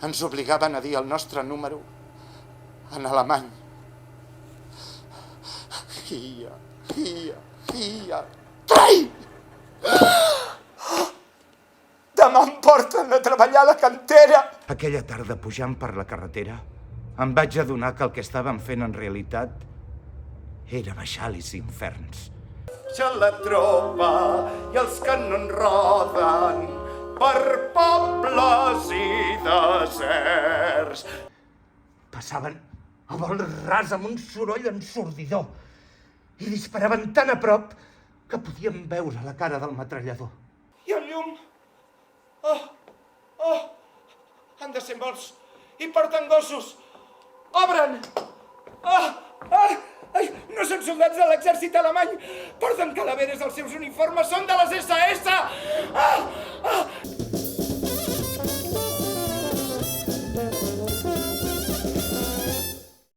ens obligaven a dir el nostre número en alemany. Hier, 3! Demà em porten a treballar a la cantera. Aquella tarda, pujant per la carretera, em vaig adonar que el que estàvem fent en realitat era baixar a les inferns. Ja la tropa i els canons roden per pobles i deserts. Passaven a vol ras amb un soroll ensordidor i disparaven tan a prop que podíem veure la cara del metrallador. I el llum? Oh! Han de ser morts i porten gossos. Obren! Ai, no són soldats de l'exèrcit alemany! Porten calaveres als seus uniformes, són de les SS!